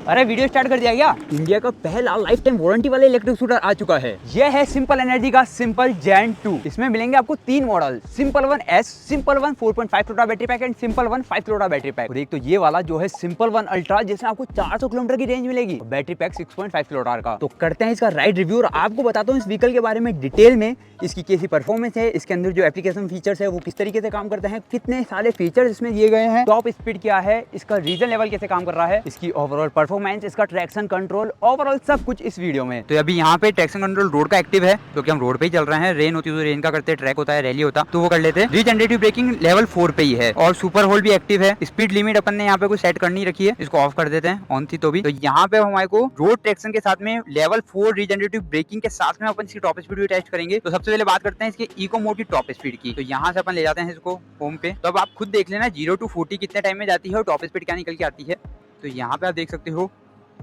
अरे video start कर दिया क्या? इंडिया का पहला लाइफ टाइम वारंटी वाला इलेक्ट्रिक स्कूटर आ चुका है। यह है सिंपल एनर्जी का सिंपल जेन 2। इसमें मिलेंगे आपको 3 model, simple One S, simple one 4.5 kilowatt battery pack and simple one 5 kilowatt battery pack. और एक तो ये वाला जो है सिंपल वन अल्ट्रा, जिसमें आपको 400 किलोमीटर की रेंज मिलेगी, बैटरी पैक 6.5 किलोवाट का। तो करते हैं इसका राइड रिव्यू और आपको बताता हूँ इस व्हीकल के बारे में डिटेल में, इसकी कैसी परफॉर्मेंस है, इसके अंदर जो एप्लीकेशन फीचर्स है वो किस तरीके से काम करते हैं, कितने सारे फीचर्स इसमें दिए गए हैं, टॉप स्पीड क्या है, इसका रीजन लेवल कैसे काम कर रहा है, इसकी ओवरऑल परफॉर्मेंस, इसका ट्रैक्शन कंट्रोल, ओवरऑल सब कुछ इस वीडियो में। तो अभी यहाँ पे ट्रैक्शन कंट्रोल रोड का एक्टिव है, क्योंकि हम रोड पे ही चल रहे हैं। रेन होती है तो रेन का करते, ट्रैक होता है, रैली होता तो वो कर लेते हैं। रीजनरेटिव ब्रेकिंग लेवल 4 पे ही है और सुपर होल्ड भी एक्टिव है। स्पीड लिमिट अपन ने यहाँ पे कुछ सेट करनी रखी है, इसको ऑफ कर देते हैं, ऑन थी तो भी। तो यहाँ पे हमारे को रोड ट्रैक्शन के साथ में लेवल 4 रीजनरेटिव ब्रेकिंग के साथ में अपन इसकी टॉप स्पीड भी टेस्ट करेंगे। तो सबसे पहले बात करते हैं इसके इको मोड की टॉप स्पीड की। तो यहाँ से अपन ले जाते हैं इसको होम पे। तो अब आप खुद देख लेना 0 to 40 कितने टाइम में जाती है और टॉप स्पीड क्या निकल के आती है। तो यहाँ पे आप देख सकते हो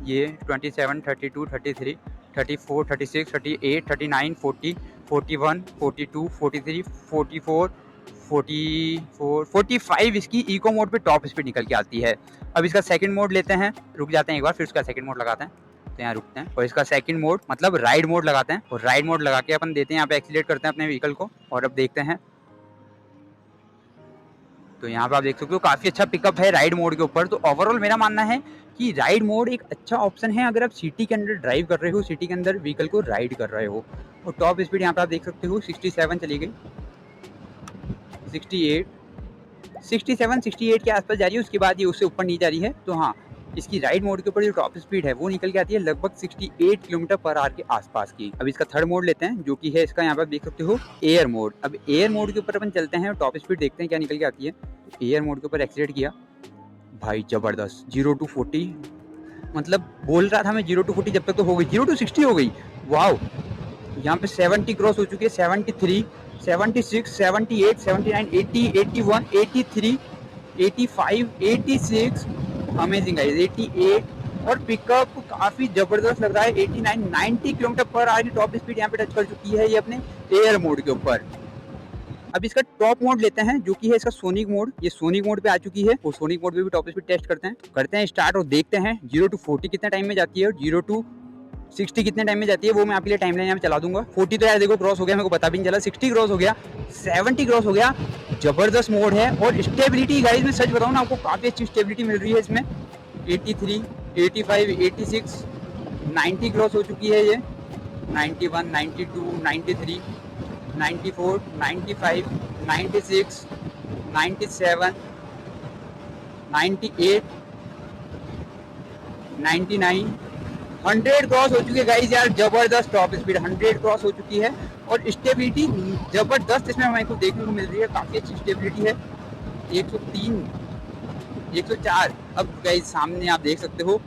ये 27, 32, 33, 34, 36, 38, 39, 40, 41, 42, 43, 44, 44, 45 इसकी इको मोड पे टॉप स्पीड निकल के आती है। अब इसका सेकंड मोड लेते हैं, रुक जाते हैं एक बार, फिर इसका सेकंड मोड लगाते हैं। तो यहाँ रुकते हैं और इसका सेकंड मोड मतलब राइड मोड लगाते हैं और राइड मोड लगा के अपन देते हैं यहाँ पे एक्सीलेट करते हैं अपने व्हीकल को। और अब देखते हैं तो यहाँ पे आप देख सकते हो काफी अच्छा पिकअप है राइड मोड के ऊपर। तो ओवरऑल मेरा मानना है कि राइड मोड एक अच्छा ऑप्शन है अगर आप सिटी के अंदर ड्राइव कर रहे हो, सिटी के अंदर व्हीकल को राइड कर रहे हो। और टॉप स्पीड यहाँ पे आप देख सकते हो 67 चली गई, 68, 67, 68 के आसपास जा रही है। उसके बाद ये उससे ऊपर नहीं जा रही है। तो हाँ, इसकी राइड मोड के ऊपर जो टॉप स्पीड है वो निकल के आती है लगभग 68 किलोमीटर पर आवर के आसपास की। अब इसका थर्ड मोड लेते हैं जो कि है इसका यहाँ पर देख सकते हो एयर मोड। अब एयर मोड के ऊपर अपन चलते हैं और टॉप स्पीड देखते हैं क्या निकल के आती है। तो एयर मोड के ऊपर एक्सीलेट किया, भाई जबरदस्त 0 to 40, मतलब बोल रहा था मैं 0 to 40 जब तक तो हो गई, 0 to 60 हो गई। वाओ, यहाँ पे 70 क्रॉस हो चुकी है, 73, 76, 78, 79, 80, 81, 83, 85, 86, अमेजिंग गाइस, 88 और पिकअप काफी जबरदस्त लग रहा है। 89, 90 किलोमीटर पर आवर की टॉप स्पीड यहाँ पे टच कर चुकी है ये अपने एयर मोड के ऊपर। अब इसका टॉप मोड लेते हैं जो कि है इसका सोनिक मोड। ये सोनिक मोड पे आ चुकी है और सोनिक मोड पे भी टॉप स्पीड टेस्ट करते हैं स्टार्ट और देखते हैं 0 to 40 कितने टाइम में जाती है और 0 to 60 कितने टाइम में जाती है। वो मैं आपके लिए टाइमलाइन यहाँ पे चला दूंगा। 40 तो यार देखो क्रॉस हो गया, मेरे को पता भी नहीं चला। 60 क्रॉस हो गया, 70 क्रॉस हो गया, जबरदस्त मोड है। और स्टेबिलिटी गाइस मैं सच बताऊँ ना आपको काफी अच्छी स्टेबिलिटी मिल रही है इसमें। 83, 85, 86, 90 क्रॉस हो चुकी है ये, 91, 92, 93, 94, 95, 96, 97, 98, 99, 100 क्रॉस हो चुकी है गाइस यार, जबरदस्त टॉप स्पीड 100 क्रॉस हो चुकी है। और स्टेबिलिटी जबरदस्त इसमें हमें को देखने को मिल रही है, काफी अच्छी स्टेबिलिटी है। 103, 104। अब गाइस सामने आप देख सकते हो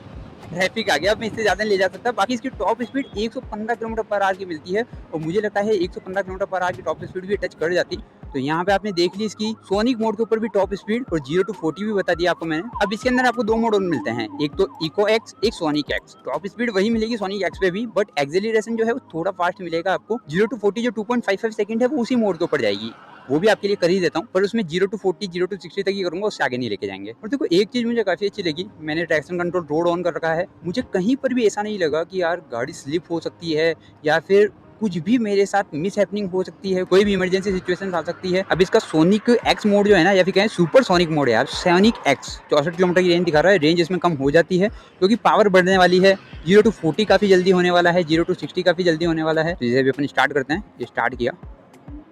ट्रैफिक आ गया, अब मैं इससे ज़्यादा ले जा सकता। बाकी इसकी top speed 115 kilometre per hour की मिलती है और मुझे लगता है 115 किलोमीटर पर आवर की टॉप स्पीड भी टच कर जाती। तो यहाँ पे आपने देख ली इसकी सोनिक मोड के ऊपर भी टॉप स्पीड और 0 to 40 भी बता दिया आपको मैंने। अब इसके अंदर आपको दो मोड मिलते हैं, एक तो इको एक्स, एक सोनिक एक्स। टॉप स्पीड वही मिलेगी सोनिक एक्स पे भी, बट एक्सेलरेशन जो है वो थोड़ा फास्ट मिलेगा आपको। 0 to 40 जो 2.55 सेकंड है वो उसी मोड के ऊपर जाएगी, वो भी आपके लिए कर ही देता हूँ। पर उसमें 0 to 40, 0 to 60 तक ही करूंगा, उससे आगे नहीं लेके जाएंगे। और देखो एक चीज मुझे काफी अच्छी लगी, मैंने ट्रैक्शन कंट्रोल रोड ऑन कर रखा है, मुझे कहीं पर भी ऐसा नहीं लगा कि यार गाड़ी स्लिप हो सकती है या फिर कुछ भी मेरे साथ मिस हैपनिंग हो सकती है, कोई भी इमरजेंसी सिचुएशन आ सकती है। अब इसका सोनिक एक्स मोड जो है ना, या फिर कहें सुपर सोनिक मोड है यार, सोनिक एक्स 64 किलोमीटर की रेंज दिखा रहा है। रेंज इसमें कम हो जाती है क्योंकि पावर बढ़ने वाली है। 0 to 40 काफी जल्दी होने वाला है, 0 to 60 काफी जल्दी होने वाला है। तो इसे भी अपन स्टार्ट करते हैं, ये स्टार्ट किया,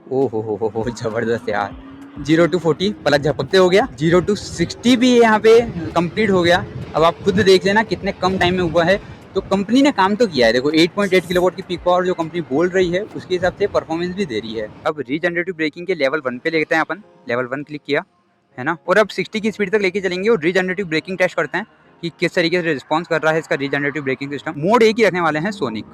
ओ हो जबरदस्त यार। 0 to 40 पलक झपकते हो गया, 0 to 60 भी यहाँ पे कंप्लीट हो गया। अब आप खुद देख लेना कितने कम टाइम में हुआ है। तो कंपनी ने काम तो किया है, देखो 8.8 किलोवाट की पीक पावर जो कंपनी बोल रही है उसके हिसाब से परफॉर्मेंस भी दे रही है। अब रीजनरेटिव ब्रेकिंग के लेवल 1 पे लेते हैं अपन, लेवल 1 क्लिक किया है ना, और अब 60 की स्पीड तक लेके चलेंगे और रीजनरेटिव ब्रेकिंग टेस्ट करते हैं कि किस तरीके से रिस्पॉन्स कर रहा है इसका रीजनरेटिव ब्रेकिंग सिस्टम। मोड एक ही रखने वाले हैं, सोनिक।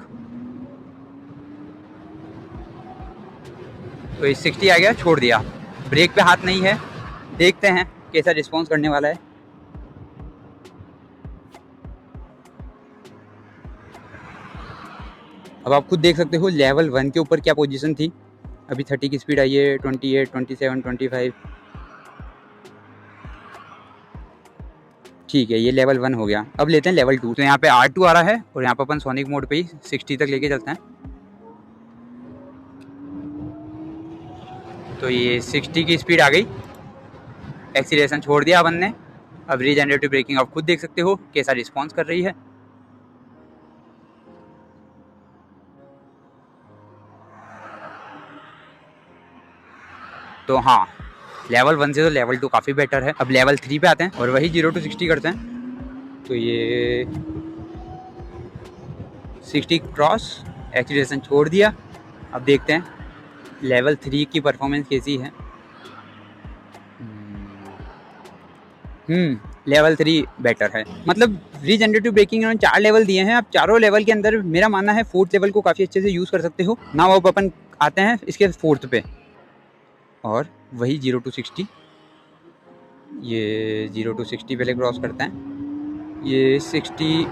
तो ये 60 आ गया, छोड़ दिया, ब्रेक पे हाथ नहीं है, देखते हैं कैसा रिस्पॉन्स करने वाला है। अब आप खुद देख सकते हो लेवल 1 के ऊपर क्या पोजीशन थी। अभी 30 की स्पीड आई है, 28, 27, 25, ठीक है, ये लेवल 1 हो गया। अब लेते हैं लेवल 2। तो यहाँ पे R2 आ रहा है और यहाँ पे अपन सोनिक मोड पे ही 60 तक लेके चलते हैं। तो ये 60 की स्पीड आ गई, एक्सीलरेशन छोड़ दिया अपन ने। अब रीजनरेटिव ब्रेकिंग आप खुद देख सकते हो कैसा रिस्पॉन्स कर रही है। तो हाँ, लेवल 1 से तो लेवल 2 काफ़ी बेटर है। अब लेवल 3 पे आते हैं और वही 0 to 60 करते हैं। तो ये 60 क्रॉस, एक्सीलरेशन छोड़ दिया। अब देखते हैं लेवल 3 की परफॉर्मेंस कैसी है। लेवल 3 बेटर है। मतलब रीजनरेटिव ब्रेकिंग इन्होंने 4 लेवल दिए हैं। अब चारों लेवल के अंदर मेरा मानना है 4th लेवल को काफ़ी अच्छे से यूज़ कर सकते हो। नाउ अब अपन आते हैं इसके 4th पे और वही 0 to 60। ये 0 to 60 पहले क्रॉस करते हैं। ये 60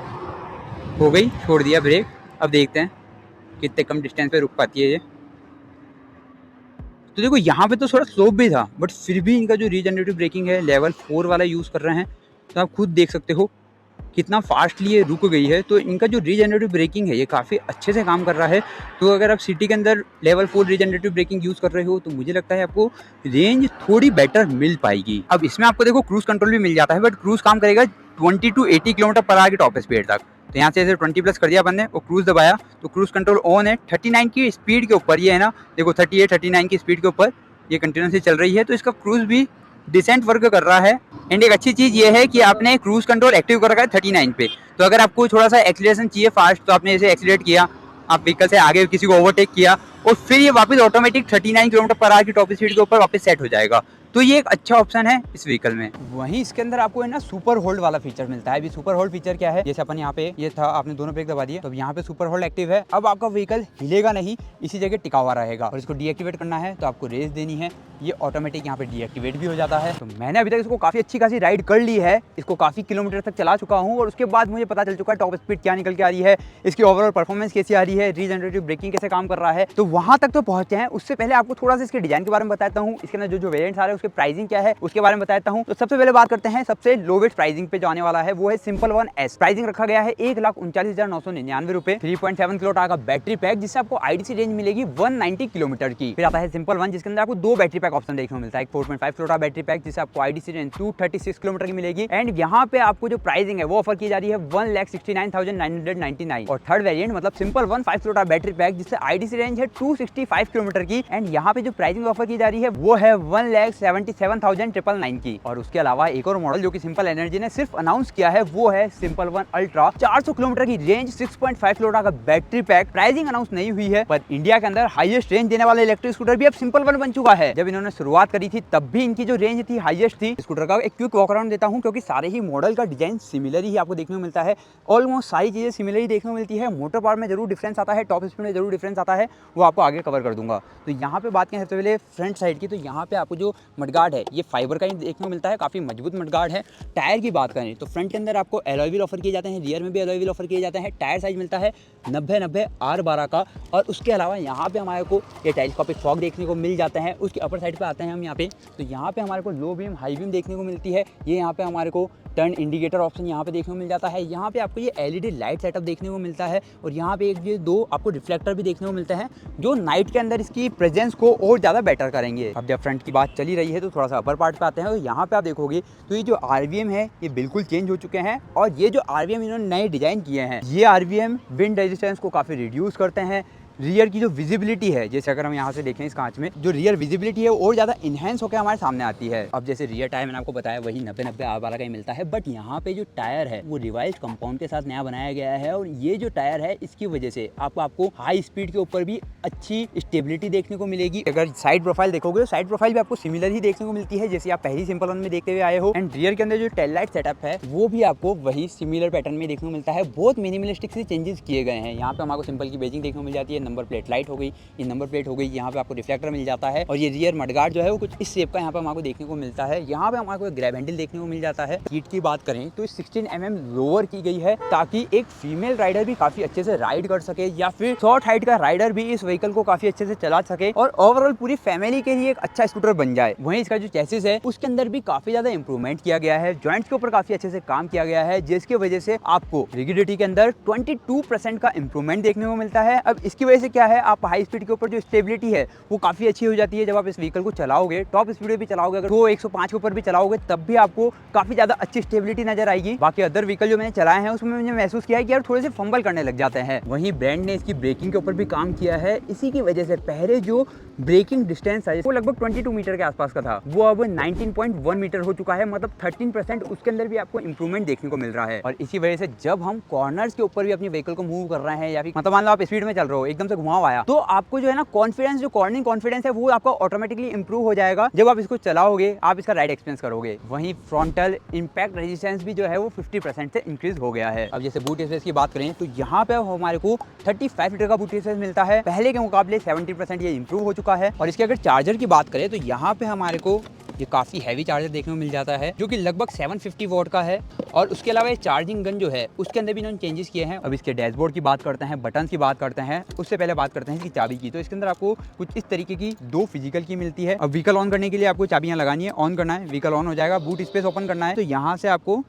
हो गई, छोड़ दिया ब्रेक। अब देखते हैं कितने कम डिस्टेंस पे रुक पाती है ये। तो देखो यहाँ पे तो थोड़ा स्लोप भी था, बट फिर भी इनका जो रीजनरेटिव ब्रेकिंग है लेवल 4 वाला यूज़ कर रहे हैं। तो आप खुद देख सकते हो कितना फास्टली ये रुक गई है। तो इनका जो रीजनरेटिव ब्रेकिंग है ये काफ़ी अच्छे से काम कर रहा है। तो अगर आप सिटी के अंदर लेवल 4 रीजनरेटिव ब्रेकिंग यूज़ कर रहे हो तो मुझे लगता है आपको रेंज थोड़ी बेटर मिल पाएगी। अब इसमें आपको देखो क्रूज़ कंट्रोल भी मिल जाता है, बट क्रूज़ काम करेगा 20 to 80 किलोमीटर पर आवर की टॉप स्पीड तक। तो यहाँ से ऐसे 20 प्लस कर दिया अपन ने और क्रूज़ दबाया तो क्रूज़ कंट्रोल ऑन है। 39 की स्पीड के ऊपर ये है ना, देखो 38 39 की स्पीड के ऊपर ये कंटिन्यूसली चल रही है। तो इसका क्रूज़ भी डिसेंट वर्क कर रहा है। एंड एक अच्छी चीज़ ये है कि आपने क्रूज कंट्रोल एक्टिव कर रखा है 39 पे। तो अगर आपको थोड़ा सा एक्सीलरेशन चाहिए फास्ट, तो आपने इसे एक्सीलरेट किया, आप व्हीकल से आगे किसी को ओवरटेक किया और फिर ये वापस ऑटोमेटिक 39 किलोमीटर पर आवर की टॉप स्पीड के ऊपर वापस सेट हो जाएगा। तो ये एक अच्छा ऑप्शन है इस व्हीकल में। वहीं इसके अंदर आपको है ना सुपर होल्ड वाला फीचर मिलता है। अभी सुपर होल्ड फीचर क्या है, जैसे अपन यहाँ पे ये था, आपने दोनों ब्रेक दबा दिए तो यहाँ पे सुपर होल्ड एक्टिव है। अब आपका व्हीकल हिलेगा नहीं, इसी जगह टिका हुआ रहेगा। और इसको डीएक्टिवेट करना है तो आपको रेस देनी है, ये ऑटोमेटिक यहाँ पे डीएक्टिवेट भी हो जाता है। तो मैंने अभी तक इसको काफी अच्छी खासी राइड कर ली है, इसको काफी किलोमीटर तक चला चुका हूँ और उसके बाद मुझे पता चल चुका है टॉप स्पीड क्या निकल के आ रही है, इसकी ओवरऑल परफॉर्मेंस कैसी आ रही है, रीजनरेटिव ब्रेकिंग कैसे काम कर रहा है। तो वहां तक तो पहुंचे हैं। उससे पहले आपको थोड़ा सा इसके डिजाइन के बारे में बताता हूँ, इसके अंदर जो वेरिएंट्स आ रहे हैं उसके प्राइसिंग क्या है उसके बारे में बताता हूँ। तो सबसे पहले बात करते हैं सबसे लोवेस्ट प्राइसिंग पे जाने वाला है, वो है सिंपल 1S। प्राइसिंग रखा गया है 1,39,999 रुपए। 3.7 किलो का बैटरी पैक जिससे आपको आईडीसी रेंज मिलेगी 190 किलोमीटर की। फिर आता है सिंपल 1 जिसके अंदर आपको 2 बैटरी पैक ऑप्शन देखने को मिलता है। 4.5 किलो का बैटरी पैक जिससे आपको आईडीसी रेंज 236 किलोमीटर की मिलेगी। एंड यहाँ पे आपको जो प्राइसिंग है वो ऑफर की जा रही है 1,69,999। और थर्ड वेरिएंट मतलब सिंपल 1 5 किलो का बैटरी पैक जिससे आईडीसी रेंज है 265 किलोमीटर की। एंड यहाँ पे जो प्राइसिंग ऑफर की जा रही है वो है 1,77,999 की। और उसके अलावा एक और मॉडल जो कि सिंपल एनर्जी ने सिर्फ अनाउंस किया है वो है सिंपल 1 अल्ट्रा। 400 किलोमीटर की रेंज, 6.5 किलो का बैटरी पैक। प्राइसिंग अनाउंस नहीं हुई है, पर इंडिया के अंदर हाईएस्ट रेंज देने वाला इलेक्ट्रिक स्कूटर भी अब सिंपल 1 बन चुका है। जब इन्होंने शुरुआत करी थी तब भी इनकी जो रेंज थी हाईएस्ट थी। स्कूटर का एक क्विक वॉक अराउंड देता हूँ क्योंकि सारे ही मॉडल का डिजाइन सिमिलर ही आपको देखने को मिलता है। ऑलमोस्ट सारी चीजें सिमिलर ही देखने को मिलती है। मोटर पावर में जरूर डिफरेंस आता है, टॉप स्पीड में जरूर डिफरेंस आता है, वो आपको आगे कवर कर दूंगा। तो यहाँ पे बात करें सबसे पहले फ्रंट साइड की, तो यहाँ पे आपको जो मडगार्ड है ये फाइबर का ही देखने को मिलता है, काफी मजबूत मडगार्ड है। टायर की बात करें तो फ्रंट के अंदर आपको एलॉय व्हील ऑफर किए जाते हैं, रियर में भी एलॉय व्हील ऑफर किए जाते हैं। टायर साइज मिलता है 90-90 R12 का। और उसके अलावा यहाँ पे हमारे को ये टेलीस्कोपिक फॉग देखने को मिल जाते हैं। उसके अपर साइड पे आते हैं हम यहाँ पे, तो यहाँ पे हमारे को लो बीम हाई बीम देखने को मिलती है। ये यहाँ पे हमारे को टर्न इंडिकेटर ऑप्शन यहाँ पे देखने को मिल जाता है। यहाँ पे आपको ये एलईडी लाइट सेटअप देखने को मिलता है और यहाँ पे एक ये 2 आपको रिफ्लेक्टर भी देखने को मिलते हैं जो नाइट के अंदर इसकी प्रेजेंस को और ज़्यादा बेटर करेंगे। अब जब फ्रंट की बात चली रही है तो थोड़ा सा अपर पार्ट पे आते हैं। तो यहाँ पे आप देखोगे तो ये जो आरवीएम है ये बिल्कुल चेंज हो चुके हैं और ये जो आरवीएम इन्होंने नए डिजाइन किए हैं, ये आरवीएम विंड रेजिस्टेंस को काफ़ी रिड्यूस करते हैं। रियर की जो विजिबिलिटी है, जैसे अगर हम यहाँ से देखें इस कांच में, जो रियर विजिबिलिटी है और ज़्यादा इन्हेंस होकर हमारे सामने आती है। अब जैसे रियर टायर मैंने आपको बताया वही 90-90 R12 का ही मिलता है, बट यहाँ पे जो टायर है वो रिवाइज कंपाउंड के साथ नया बनाया गया है। और ये जो टायर है इसकी वजह से आपको हाई स्पीड के ऊपर भी अच्छी स्टेबिलिटी देखने को मिलेगी। अगर साइड प्रोफाइल देखोगे तो साइड प्रोफाइल भी आपको सिमिलर ही देखने को मिलती है जैसे आप पहली सिंपल 1 में देखते हुए आए हो। एंड रियर के अंदर जो टेल लाइट सेटअप है वो भी आपको वही सिमिलर पैटर्न में देखने को मिलता है। बहुत मिनिमलिस्टिक से चेंजेस किए गए हैं। यहाँ पे हमारे सिंपल की बेजिंग देखने को मिल जाती है, नंबर प्लेट लाइट हो गई, ये नंबर प्लेट हो गई, यहाँ पे आपको रिफ्लेक्टर मिल जाता है और ये रियर मडगार्ड जो है वो कुछ इस शेप का यहाँ पे हमारे देखने को मिलता है। यहाँ पे हमारे को ग्रैब हैंडल देखने को मिल जाता है। सीट की बात करें तो 16 mm लोअर की गई है ताकि एक फीमेल राइडर भी काफी अच्छे से राइड कर सके या फिर शॉर्ट हाइट का राइडर भी इस व्हीकल को काफी अच्छे से चला सके और ओवरऑल पूरी फैमिली के लिए एक अच्छा स्कूटर बन जाए। वहीं इसका जो चेसिस है उसके अंदर भी काफी ज्यादा इंप्रूवमेंट किया गया है, जॉइंट्स के ऊपर काफी अच्छे से काम किया गया है, जिसकी वजह से आपको रिगिडिटी के अंदर 22% का इंप्रूवमेंट देखने को मिलता है। अब इसकी वजह से क्या है, आप हाई स्पीड के ऊपर जो स्टेबिलिटी है वो काफी अच्छी हो जाती है। जब आप इस व्हीकल को चलाओगे, टॉप स्पीड पे भी चलाओगे, अगर वो 105 के ऊपर भी चलाओगे तब भी आपको काफी ज्यादा अच्छी स्टेबिलिटी नजर आएगी। बाकी अदर व्हीकल जो मैंने चलाए हैं उसमें मैंने महसूस किया है कि यार थोड़े से फंबल करने लग जाते हैं। वहीं ब्रांड ने इसकी ब्रेकिंग के ऊपर भी काम किया है। इसी की वजह से पहले जो ब्रेकिंग डिस्टेंस है वो लगभग 22 मीटर के आसपास का था, वो अब 19.1 मीटर हो चुका है। मतलब 13% उसके अंदर भी आपको इंप्रूवमेंट देखने को मिल रहा है। और इसी वजह से जब हम कॉर्नर्स के ऊपर भी अपनी व्हीकल को मूव कर रहे हैं या फिर मतलब मान लो आप स्पीड में चल रहे हो, एकदम से घुमाव आया, तो आपको जो है ना कॉन्फिडेंस, जो कॉर्निंग कॉन्फिडेंस है वो आपका ऑटोमेटिकली इंप्रूव हो जाएगा जब आप इसको चलाओगे, आप इसका राइड एक्सपीरियंस करोगे। वहीं फ्रंटल इंपैक्ट रेजिस्टेंस भी जो है वो 50% से इंक्रीज हो गया है। अब जैसे बूट स्पेस की बात करें तो यहाँ पे हमारे को 35 लीटर का बूट स्पेस मिलता है, पहले के मुकाबले 70% ये इंप्रूव हो चुका है। और इसके अगर चार्जर की बात करें तो यहाँ पे हमारे को ये काफ़ी हैवी चार्जर देखने को मिल जाता है जो कि लगभग 750 वॉट का है। और उसके अलावा ये चार्जिंग गन जो है उसके अंदर भी इन्होंने चेंजेस किए हैं। अब इसके डैशबोर्ड की बात करते हैं, बटन की बात करते हैं, उससे पहले बात करते हैं इसकी चाबी की। तो इसके अंदर आपको कुछ इस तरीके की 2 फिजिकल की मिलती है। अब व्हीकल ऑन करने के लिए आपको चाबियाँ लगानी है, ऑन करना है, व्हीकल ऑन हो जाएगा। बूट स्पेस ओपन करना है तो यहाँ से आपको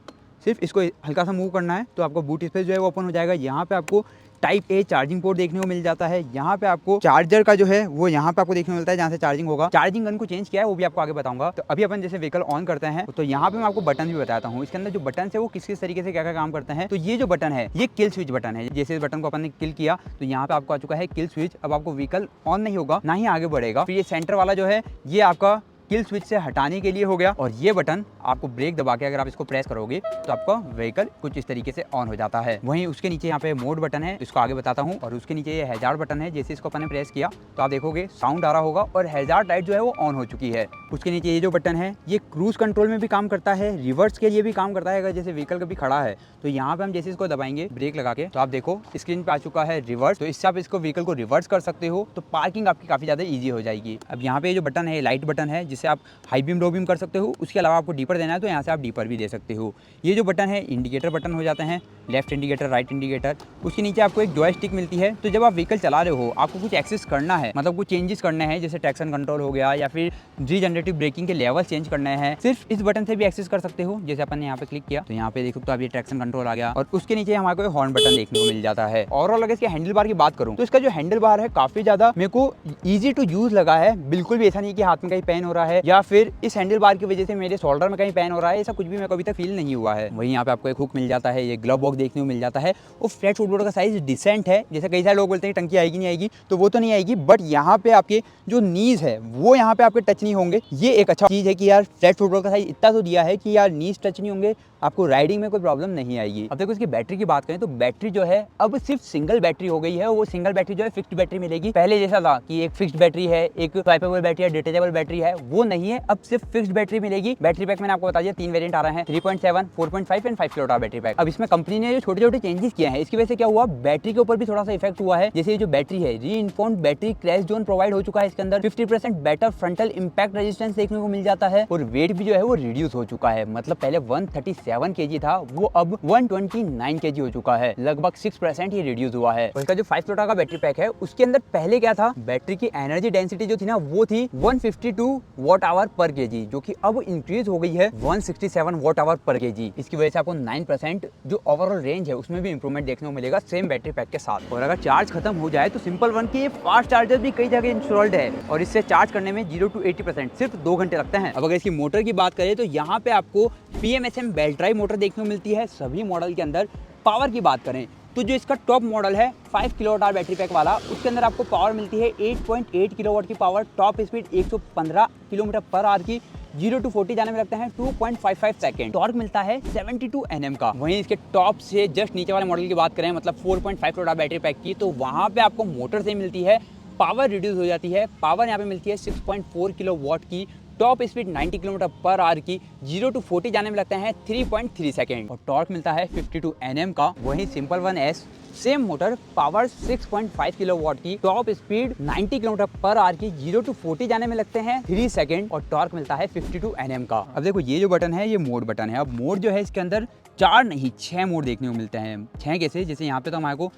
सिर्फ इसको हल्का सा मूव करना है तो आपको बूट स्पेस जो है वो ओपन हो जाएगा। यहाँ पे आपको टाइप ए चार्जिंग पोर्ट देखने को मिल जाता है। यहाँ पे आपको चार्जर का जो है वो यहाँ पे आपको देखने को मिलता है जहाँ से चार्जिंग होगा। चार्जिंग गन को चेंज किया है वो भी आपको आगे बताऊंगा। तो अभी अपन जैसे व्हीकल ऑन करते हैं तो यहाँ पे मैं आपको बटन भी बताता हूँ। इसके अंदर जो बटन है वो किस किस तरीके से क्या क्या काम करते हैं। तो ये जो बटन है ये किल स्विच बटन है। जैसे इस बटन को अपन ने किल किया तो यहाँ पे आपको आ चुका है किल स्विच। अब आपको व्हीकल ऑन नहीं होगा, ना ही आगे बढ़ेगा। फिर ये सेंटर वाला जो है ये आपका किल स्विच से हटाने के लिए हो गया। और ये बटन आपको ब्रेक दबा के अगर आप इसको प्रेस करोगे तो आपका व्हीकल कुछ इस तरीके से ऑन हो जाता है। वहीं उसके नीचे यहाँ पे मोड बटन है, इसको आगे बताता हूँ। और उसके नीचे ये हैजार्ड बटन है, जैसे इसको अपन ने प्रेस किया तो आप देखोगे साउंड आ रहा होगा और हैजार्ड लाइट जो है वो ऑन हो चुकी है। उसके नीचे ये जो बटन है ये क्रूज कंट्रोल में भी काम करता है, रिवर्स के लिए भी काम करता है। अगर जैसे व्हीकल कभी खड़ा है तो यहाँ पे हम जैसे इसको दबाएंगे ब्रेक लगा के तो आप देखो स्क्रीन पे आ चुका है रिवर्स। तो इससे आप इसको व्हीकल को रिवर्स कर सकते हो तो पार्किंग आपकी काफी ज्यादा ईजी हो जाएगी। अब यहाँ पे जो बटन है लाइट बटन है जिससे आप हाई बीम लो बीम कर सकते हो। उसके अलावा आपको डीपर देना है तो यहाँ से आप डीपर भी दे सकते हो। ये जो बटन है इंडिकेटर बटन हो जाते हैं, लेफ्ट इंडिकेटर, राइट इंडिकेटर। उसके नीचे आपको एक जॉयस्टिक मिलती है। तो जब आप व्हीकल चला रहे हो आपको कुछ एक्सेस करना है, मतलब कुछ चेंजेस करने हैं, जैसे ट्रैक्शन कंट्रोल हो गया या फिर रीजनरेटिव ब्रेकिंग के लेवल चेंज करने हैं, सिर्फ इस बटन से भी एक्सेस कर सकते हो। जैसे अपन ने यहाँ पे क्लिक किया तो यहाँ पे देखो तो अब ये ट्रैक्शन कंट्रोल आ गया। और उसके नीचे हमारे को हॉर्न बटन देखने को मिल जाता है। ओवरऑल अगर इसके हैंडल बार की बात करूँ तो इसका जो हैंडल बार है काफी ज्यादा मेरे को ईजी टू यूज लगा है। बिल्कुल भी ऐसा नहीं कि हाथ में कहीं पेन हो रहा है या फिर इस हैंडल बार की वजह से मेरे शोल्डर में कहीं पेन हो रहा है, ऐसा कुछ भी मेरे को अभी तक फील नहीं हुआ है। वहीं यहाँ पे आपको एक हुक मिल जाता है, ये ग्लव बॉक्स देखने को मिल जाता है। वो फ्लैट फुटबोर्ड का साइज डिसेंट है। जैसे कई सारे लोग बोलते हैं टंकी आएगी नहीं आएगी, तो वो तो नहीं आएगी, बट यहाँ पे आपके जो नीज है वो यहाँ पे आपके टच नहीं होंगे। ये एक अच्छा चीज है कि यार फ्लैट फुटबोर्ड का साइज इतना तो दिया है कि यार नीज टच नहीं होंगे, आपको राइडिंग में कोई प्रॉब्लम नहीं आएगी। अब देखो इसकी बैटरी की बात करें तो बैटरी जो है अब सिर्फ सिंगल बैटरी हो गई है। वो सिंगल बैटरी जो है फिक्स्ड बैटरी मिलेगी। पहले जैसा था कि एक फिक्स्ड बैटरी है, एक स्वाइपेबल बैटरी है, डिटेचेबल बैटरी है, वो नहीं है। अब सिर्फ फिक्स्ड बैटरी मिलेगी। बैटरी पैक मैंने आपको बता दिया 3 वेरिएंट आ रहे हैं, 3.7, 4.5 एंड 5 किलोवाट बैटरी पैक। अब इसमें कंपनी ने जो छोटे छोटे चेंजेस किए हैं इसकी वजह से क्या हुआ, बैटरी के ऊपर भी थोड़ा सा इफेक्ट हुआ है। जैसे ये जो बैटरी है री-इन्फॉर्म्ड बैटरी क्रैश जोन प्रोवाइड हो चुका है। इसके अंदर 50% बेटर फ्रंटल इंपैक्ट रेजिस्टेंस देखने को मिल जाता है। और वेट भी जो है वो रिड्यूस हो चुका है। मतलब पहले 137 kg था, वो अब 129 kg हो चुका है। लगभग 6% ये रिड्यूस हुआ है। और इसका जो 5 किलोवाट का बैटरी पैक है उसके अंदर पहले क्या था, बैटरी की एनर्जी डेंसिटी जो थी ना वो थी 152 वॉट आवर पर केजी, जो कि अब इंक्रीज हो गई है 167 वॉट आवर पर केजी। इसकी वजह से आपको 9% जो ओवरऑल रेंज है उसमें भी इंप्रूवमेंट देखने को मिलेगा सेम बैटरी पैक के साथ। और अगर चार्ज खत्म हो जाए तो सिंपल वन की फास्ट चार्जर भी कई जगह इंस्टॉल्ड है और इससे चार्ज करने में 0 to 80% सिर्फ 2 घंटे लगते हैं। अब अगर इसकी मोटर की बात करें तो यहाँ पे आपको PMSM बेल्ट ड्राइव मोटर देखने को मिलती है सभी मॉडल के अंदर। पावर की बात करें तो जो इसका टॉप मॉडल है 5 किलोवाट बैटरी पैक वाला, उसके अंदर आपको पावर मिलती है 8.8 किलोवाट की power, top speed 115 kilometre per hour की, 0 to 40 जाने में लगता है 2.55 सेकंड। टॉर्क मिलता है 72 Nm का। वहीं इसके टॉप से जस्ट नीचे वाले मॉडल की बात करें मतलब 4.5 किलोवाट बैटरी पैक की, तो वहाँ पे आपको मोटर से मिलती है पावर रिड्यूस हो जाती है। पावर यहाँ पे मिलती है 6.4 किलोवाट की, top speed 90 kilometre per hour की 0 to 40 जाने में लगते हैं 3.3 सेकेंड और टॉर्क मिलता है 52 Nm का। वहीं Simple One S same motor, power 6.5 kilowatt की, top speed 90 kilometre per hour की 0 to 40 जाने में लगते हैं 3 सेकेंड और टॉर्क मिलता है 52 Nm का। अब देखो ये जो बटन है ये मोड बटन है। अब मोड जो है इसके अंदर 4 नहीं 6 मोड देखने को मिलते हैं। 6 कैसे, जैसे यहाँ पे तो हमारे को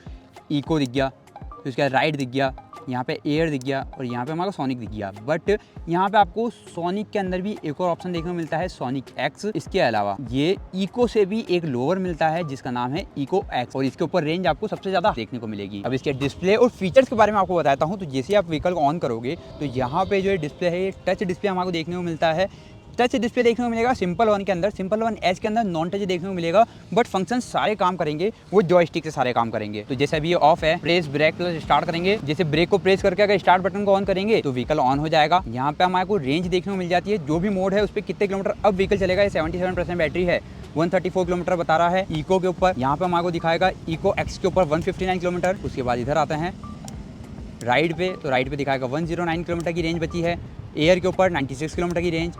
इको दिख गया, फिर उसके बाद राइड दिख गया, यहाँ पे एयर दिख गया और यहाँ पे हमारा सोनिक दिख गया। बट यहाँ पे आपको सोनिक के अंदर भी एक और ऑप्शन देखने को मिलता है, सोनिक एक्स। इसके अलावा ये इको से भी एक लोअर मिलता है जिसका नाम है इको एक्स और इसके ऊपर रेंज आपको सबसे ज्यादा देखने को मिलेगी। अब इसके डिस्प्ले और फीचर्स के बारे में आपको बताता हूँ। तो जैसे आप व्हीकल को ऑन करोगे तो यहाँ पे जो डिस्प्ले है ये टच डिस्प्ले हमारे देखने को मिलता है। टच डिस्प्ले देखने को मिलेगा सिंपल वन के अंदर। सिंपल वन एस के अंदर नॉन टच देखने को मिलेगा, बट फंक्शन सारे काम करेंगे वो जॉयस्टिक से सारे काम करेंगे। तो जैसे अभी ये ऑफ है, प्रेस ब्रेक तो स्टार्ट करेंगे, जैसे ब्रेक को प्रेस करके अगर स्टार्ट बटन को ऑन करेंगे तो व्हीकल ऑन हो जाएगा। यहाँ पे हमारे को रेंज देखने को मिल जाती है, जो भी मोड है उस पर कितने किलोमीटर अब व्हीकल चलेगा। ये 77% बैटरी है, 134 किलोमीटर बता रहा है इको के ऊपर। यहाँ पे हमारे को दिखाएगा इको एक्स के ऊपर 159 किलोमीटर। उसके बाद इधर आते हैं राइड पे, तो राइड पे दिखाएगा 109 किलोमीटर की रेंज बची है। एयर के ऊपर 96 किलोमीटर की रेंज,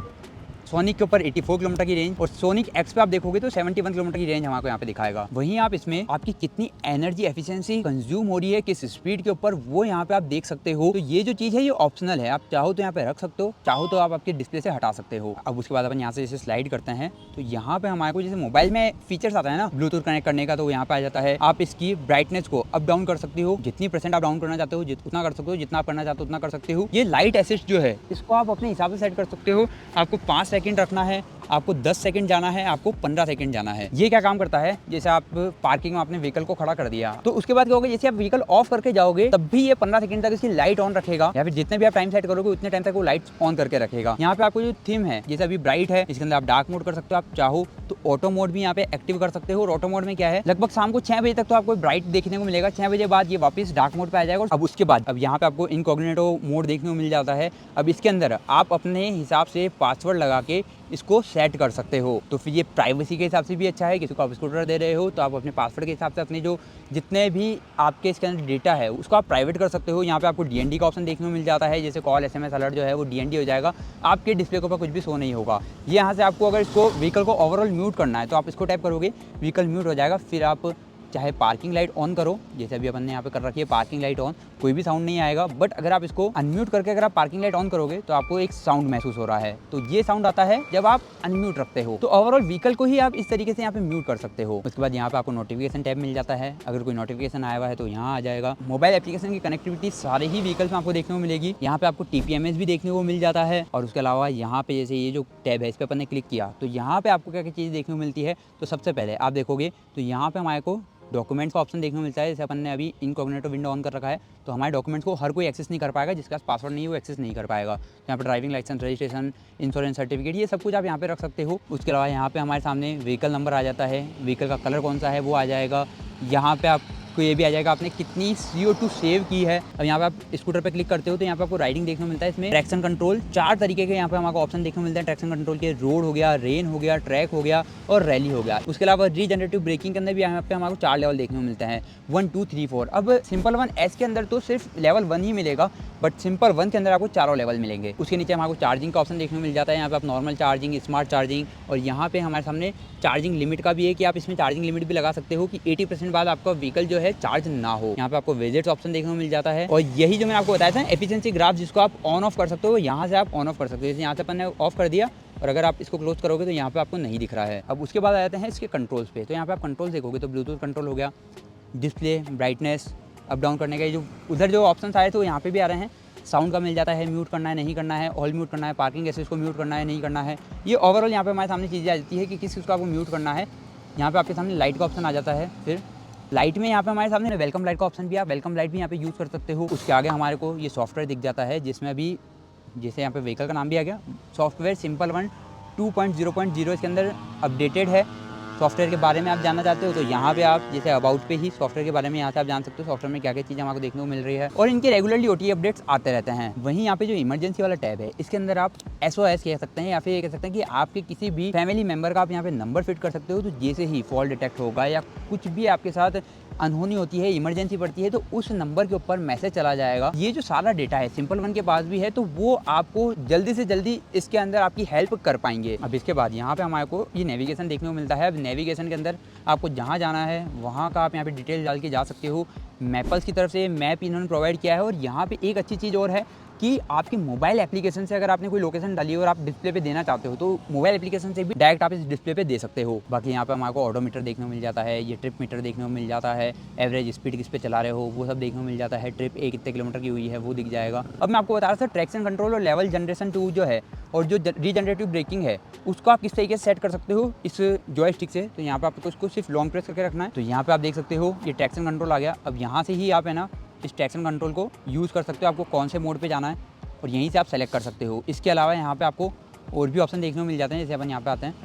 सोनिक के ऊपर 84 किलोमीटर की रेंज और सोनिक एक्स पे आप देखोगे तो 71 किलोमीटर की रेंज हमको यहाँ पे दिखाएगा। वहीं आप इसमें आपकी कितनी एनर्जी एफिशिएंसी कंज्यूम हो रही है किस स्पीड के ऊपर वो यहाँ पे आप देख सकते हो। तो ये जो चीज है ये ऑप्शनल है, आप चाहो तो यहाँ पे रख सकते हो, चाहो तो आप आपके डिस्प्ले से हटा सकते हो। अब उसके बाद अपन यहाँ से जैसे स्लाइड करते हैं तो यहाँ पे हमारे को जैसे मोबाइल में फीचर्स आता है ना ब्लूटूथ कनेक्ट करने का, तो यहाँ पे आ जाता है। आप इसकी ब्राइटनेस को अप डाउन कर सकते हो, जितनी % आप डाउन करना चाहते हो उतना कर सकते हो, जितना आप करना चाहते हो उतना कर सकते हो। ये लाइट असिस्ट जो है इसको आप अपने हिसाब से सेट कर सकते हो। आपको 5 सेकंड रखना है, आपको 10 सेकंड जाना है, आपको 15 सेकंड जाना है। ये क्या काम करता है, जैसे आप पार्किंग में अपने व्हीकल को खड़ा कर दिया तो उसके बाद क्या होगा, जैसे आप व्हीकल ऑफ करके जाओगे तब भी ये 15 सेकंड तक इसकी लाइट ऑन रखेगा, या फिर जितने भी आप टाइम सेट करोगे उतने टाइम तक वो लाइट ऑन करके रखेगा। यहाँ पे आपको जो थीम है जैसे अभी ब्राइट है, इसके अंदर आप डार्क मोड कर सकते हो, आप चाहो तो ऑटो मोड भी यहाँ पे एक्टिव कर सकते हो। और ऑटो मोड में क्या है, लगभग शाम को 6 बजे तक तो आपको ब्राइट देखने को मिलेगा, 6 बजे बाद ये वापस डार्क मोड पे आ जाएगा। अब उसके बाद अब यहाँ पे आपको इनकॉग्निटो मोड देखने को मिल जाता है। अब इसके अंदर आप अपने हिसाब से पासवर्ड लगा के इसको सेट कर सकते हो। तो फिर ये प्राइवेसी के हिसाब से भी अच्छा है, किसी को आप स्कूटर दे रहे हो तो आप अपने पासवर्ड के हिसाब से अपने जो जितने भी आपके इसके अंदर डेटा है उसको आप प्राइवेट कर सकते हो। यहाँ पे आपको DND का ऑप्शन देखने को मिल जाता है, जैसे कॉल SMS अलर्ट जो है वो DND हो जाएगा, आपके डिस्प्ले के ऊपर कुछ भी शो नहीं होगा। ये यहाँ से आपको अगर इसको व्हीकल को ओवरऑल म्यूट करना है तो आप इसको टैप करोगे, व्हीकल म्यूट हो जाएगा। फिर आप चाहे पार्किंग लाइट ऑन करो, जैसे अभी अपन ने यहाँ पे कर रखी है पार्किंग लाइट ऑन, कोई भी साउंड नहीं आएगा। बट अगर आप इसको अनम्यूट करके अगर आप पार्किंग लाइट ऑन करोगे तो आपको एक साउंड महसूस हो रहा है, तो ये साउंड आता है जब आप अनम्यूट रखते हो। तो ओवरऑल व्हीकल को ही आप इस तरीके से यहाँ पे म्यूट कर सकते हो। उसके बाद यहाँ पे आपको नोटिफिकेशन टैब मिल जाता है, अगर कोई नोटिफिकेशन आया हुआ है तो यहाँ आ जाएगा। मोबाइल एप्लीकेशन की कनेक्टिविटी सारे ही व्हीकल्स में आपको देखने को मिलेगी। यहाँ पे आपको TPMS भी देखने को मिल जाता है। और उसके अलावा यहाँ पे जैसे ये जो टैब है इस पर अपन ने क्लिक किया तो यहाँ पे आपको क्या क्या चीज़ देखने को मिलती है। तो सबसे पहले आप देखोगे तो यहाँ पे हमारे को डॉक्यूमेंट्स का ऑप्शन देखने को मिलता है। जैसे अपन ने अभी इनकॉग्निटो विंडो ऑन कर रखा है तो हमारे डॉक्यूमेंट्स को हर कोई एक्सेस नहीं कर पाएगा, जिसके पास पासवर्ड नहीं है वो एक्सेस नहीं कर पाएगा। यहाँ पर driving licence, registration, insurance certificate, ये सब कुछ आप यहाँ पे रख सकते हो। उसके अलावा यहाँ पे हमारे सामने व्हीकल नंबर आ जाता है, व्हीकल का कलर कौन सा है वो आ जाएगा। यहाँ पे आपको ये भी आ जाएगा आपने कितनी CO2 सेव की है। अब यहाँ पे आप स्कूटर पे क्लिक करते हो तो यहाँ पे आपको राइडिंग देखने को मिलता है। इसमें ट्रैक्शन कंट्रोल 4 तरीके के यहाँ पे हमारे ऑप्शन देखने को मिलते हैं। ट्रैक्शन कंट्रोल के रोड हो गया, रेन हो गया, ट्रैक हो गया और रैली हो गया। उसके अलावा रीजनरेटिव ब्रेकिंग के अंदर भी यहाँ पे हमारे 4 लेवल देखने को मिलते हैं, 1 2 3 4। अब सिंपल वन एस के अंदर तो सिर्फ लेवल 1 ही मिलेगा, बट सिंपल वन के अंदर आपको 4 लेवल मिलेंगे। उसके नीचे हमारे चार्जिंग का ऑप्शन देखने को मिल जाता है। यहाँ पे आप नॉर्मल चार्जिंग, स्मार्ट चार्जिंग और यहाँ पे हमारे सामने चार्जिंग लिमिट का भी है कि आप इसमें चार्जिंग लिमिट भी लगा सकते हो कि 80% बाद आपका व्हीकल जो है चार्ज ना हो। यहाँ पे आपको विजेट्स ऑप्शन देखने को मिल जाता है। और यही जो मैंने आपको बताया था एफिशिएंसी ग्राफ, जिसको आप ऑन ऑफ कर सकते हो, यहाँ से आप ऑन ऑफ कर सकते हो। जैसे यहाँ से अपन ने ऑफ कर दिया और अगर आप इसको क्लोज करोगे तो यहाँ पे आपको नहीं दिख रहा है। अब उसके बाद आ जाते हैं इसके कंट्रोल्स पे। तो यहाँ पे आप कंट्रोल देखोगे तो ब्लूटूथ कंट्रोल हो गया, डिस्प्ले, ब्राइटनेस, अप डाउन करने के जो उधर जो ऑप्शन आए थे वो यहाँ पे भी आ रहे हैं। साउंड का मिल जाता है, म्यूट करना है नहीं करना है, ऑल म्यूट करना है, पार्किंग असिस्ट को म्यूट करना है नहीं करना है। ये ओवरऑल यहाँ पे हमारे सामने चीज़ें आ जाती है कि किस चीज़ को आपको म्यूट करना है। यहाँ पे आपके सामने लाइट का ऑप्शन आ जाता है। फिर लाइट में यहाँ पे हमारे सामने वेलकम लाइट का ऑप्शन भी, आप वेलकम लाइट भी यहाँ पे यूज़ कर सकते हो। उसके आगे हमारे को ये सॉफ्टवेयर दिख जाता है, जिसमें अभी जैसे यहाँ पे व्हीकल का नाम भी आ गया, सॉफ्टवेयर सिंपल वन 2.0.0 इसके अंदर अपडेटेड है। सॉफ्टवेयर के बारे में आप जानना चाहते हो तो यहाँ पे आप जैसे अबाउट पे ही सॉफ्टवेयर के बारे में यहाँ से आप जान सकते हो सॉफ्टवेयर में क्या क्या चीज़ें आपको देखने को मिल रही है। और इनके रेगुलरली OTA अपडेट्स आते रहते हैं। वहीं यहाँ पे जो इमरजेंसी वाला टैब है इसके अंदर आप SOS कह सकते हैं, या फिर ये कह सकते हैं कि आपके किसी भी फैमिली मेम्बर का आप यहाँ पे नंबर फिट कर सकते हो। तो जैसे ही फॉल्ट डिटेक्ट होगा या कुछ भी आपके साथ अनहोनी होती है, इमरजेंसी पड़ती है, तो उस नंबर के ऊपर मैसेज चला जाएगा। ये जो सारा डेटा है सिंपल वन के पास भी है, तो वो आपको जल्दी से जल्दी इसके अंदर आपकी हेल्प कर पाएंगे। अब इसके बाद यहाँ पे हमारे को ये नेविगेशन देखने को मिलता है। अब नेविगेशन के अंदर आपको जहाँ जाना है वहाँ का आप यहाँ पे डिटेल डाल के जा सकते हो। मैपल्स की तरफ से मैप इन्होंने प्रोवाइड किया है। और यहाँ पे एक अच्छी चीज़ और है कि आपकी मोबाइल एप्लीकेशन से अगर आपने कोई लोकेशन डाली हो और आप डिस्प्ले पे देना चाहते हो, तो मोबाइल एप्लीकेशन से भी डायरेक्ट आप इस डिस्प्ले पे दे सकते हो। बाकी यहाँ पे हमारे को ऑडोमीटर देखने को मिल जाता है, ये ट्रिप मीटर देखने को मिल जाता है, एवरेज स्पीड किस पे चला रहे हो वो सब देखने को मिल जाता है, ट्रिप कितने किलोमीटर की हुई है वो दिख जाएगा। अब मैं आपको बता रहा था ट्रैक्शन कंट्रोल और लेवल जनरेशन 2 जो है और जो रीजनरेटिव ब्रेकिंग है उसको आप किस तरीके से सेट कर सकते हो इस जॉयस्टिक से। तो यहाँ पे आपको इसको सिर्फ लॉन्ग प्रेस करके रखना है। तो यहाँ पे आप देख सकते हो ये ट्रैक्शन कंट्रोल आ गया। अब यहाँ से ही आप है ना इस ट्रैक्शन कंट्रोल को यूज़ कर सकते हो, आपको कौन से मोड पे जाना है और यहीं से आप सेलेक्ट कर सकते हो। इसके अलावा यहाँ पे आपको और भी ऑप्शन देखने को मिल जाते हैं। जैसे अपन यहाँ पे आते हैं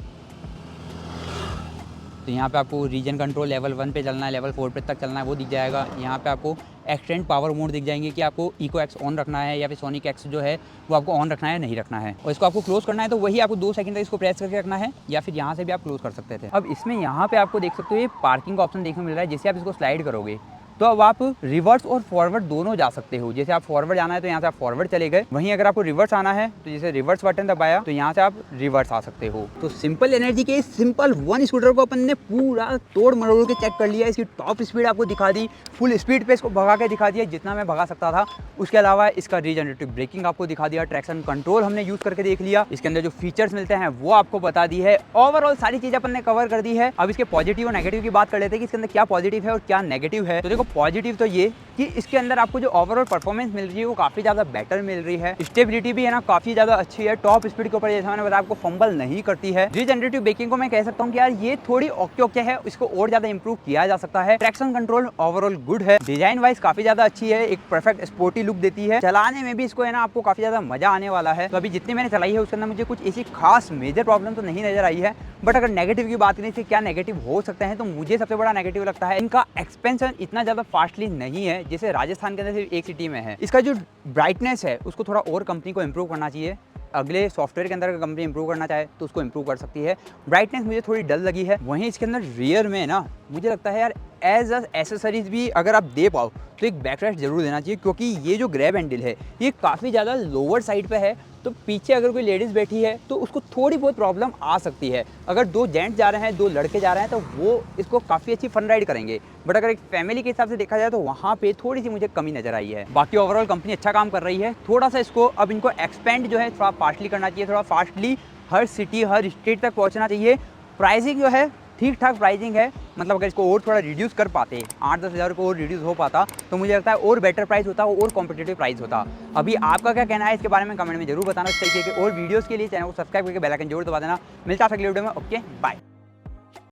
तो यहाँ पे आपको रीजन कंट्रोल लेवल 1 पे चलना है, लेवल 4 पे तक चलना है वो दिख जाएगा। यहाँ पे आपको एक्सटेंड पावर मोड दिख जाएंगे कि आपको इको एक्स ऑन रखना है या फिर सोनिक एक्स जो है वो आपको ऑन रखना है नहीं रखना है। और इसको आपको क्लोज करना है तो वही आपको 2 सेकंड तक इसको प्रेस करके रखना है या फिर यहाँ से भी आप क्लोज कर सकते थे। अब इसमें यहाँ पे आपको देख सकते हो ये पार्किंग का ऑप्शन देखने को मिल रहा है। जैसे आप इसको स्लाइड करोगे तो अब आप रिवर्स और फॉरवर्ड दोनों जा सकते हो। जैसे आप फॉरवर्ड जाना है तो यहाँ से आप फॉरवर्ड चले गए, वहीं अगर आपको रिवर्स आना है तो जैसे रिवर्स बटन दबाया तो यहाँ से आप रिवर्स आ सकते हो। तो सिंपल एनर्जी के सिंपल वन स्कूटर को अपन ने पूरा तोड़ मरोड़ के चेक कर लिया। इसकी टॉप स्पीड आपको दिखा दी, फुल स्पीड पे इसको भगा के दिखा दिया जितना मैं भगा सकता था। उसके अलावा इसका रीजनरेटिव ब्रेकिंग आपको दिखा दिया, ट्रैक्शन कंट्रोल हमने यूज करके देख लिया, इसके अंदर जो फीचर्स मिलते हैं वो आपको बता दी है। ओवरऑल सारी चीज़ अपन ने कवर कर दी है। अब इसके पॉजिटिव और नेगेटिव की बात कर लेते हैं कि इसके अंदर क्या पॉजिटिव है और क्या नेगेटिव है। तो देखो पॉजिटिव तो ये कि इसके अंदर आपको जो ओवरऑल परफॉर्मेंस मिल रही है वो काफ़ी ज़्यादा बेटर मिल रही है। स्टेबिलिटी भी है ना काफ़ी ज़्यादा अच्छी है। टॉप स्पीड के ऊपर जैसा मैंने बताया आपको फंबल नहीं करती है। रीजनरेटिव ब्रेकिंग को मैं कह सकता हूँ कि यार ये थोड़ी ओके है, इसको और ज़्यादा इंप्रूव किया जा सकता है। ट्रैक्शन कंट्रोल ओवरऑल गुड है, डिजाइन वाइज काफ़ी ज़्यादा अच्छी है, एक परफेक्ट स्पोर्टी लुक देती है। चलाने में भी इसको है ना आपको काफ़ी ज़्यादा मजा आने वाला है। तो अभी जितनी मैंने चलाई है उसके अंदर मुझे कुछ ऐसी खास मेजर प्रॉब्लम तो नहीं नजर आई है। बट अगर नेगेटिव की बात करें तो क्या नेगेटिव हो सकते हैं, तो मुझे सबसे बड़ा नेगेटिव लगता है इनका एक्सपेंशन इतना ज़्यादा फास्टली नहीं है जैसे राजस्थान के अंदर सिर्फ एक सिटी में है। इसका जो ब्राइटनेस है उसको थोड़ा और कंपनी को इंप्रूव करना चाहिए। अगले सॉफ्टवेयर के अंदर अगर कंपनी इंप्रूव करना चाहे तो उसको इंप्रूव कर सकती है। ब्राइटनेस मुझे थोड़ी डल लगी है। वहीं इसके अंदर रियर में ना मुझे लगता है यार एज अ एसेसरीज भी अगर आप दे पाओ तो एक बैकरेस्ट जरूर देना चाहिए, क्योंकि ये जो ग्रैब हैंडल है ये काफ़ी ज़्यादा लोअर साइड पे है। तो पीछे अगर कोई लेडीज़ बैठी है तो उसको थोड़ी बहुत प्रॉब्लम आ सकती है। अगर 2 जेंट्स जा रहे हैं, 2 लड़के जा रहे हैं तो वो इसको काफ़ी अच्छी फन राइड करेंगे। बट अगर एक फैमिली के हिसाब से देखा जाए तो वहाँ पे थोड़ी सी मुझे कमी नजर आई है। बाकी ओवरऑल कंपनी अच्छा काम कर रही है। थोड़ा सा इसको अब इनको एक्सपेंड जो है थोड़ा फास्टली करना चाहिए, थोड़ा फास्टली हर सिटी हर स्टेट तक पहुँचना चाहिए। प्राइसिंग जो है ठीक ठाक प्राइसिंग है, मतलब अगर इसको और थोड़ा रिड्यूस कर पाते 8-10 हज़ार को और रिड्यूस हो पाता तो मुझे लगता है और बेटर प्राइस होता और कॉम्पिटिटिव प्राइस होता। अभी आपका क्या कहना है इसके बारे में कमेंट में जरूर बताना। इस तरीके के और वीडियोस के लिए चैनल को सब्सक्राइब करके बेल आइकन जरूर दबा देना। मिलता है अगले वीडियो में। Okay bye.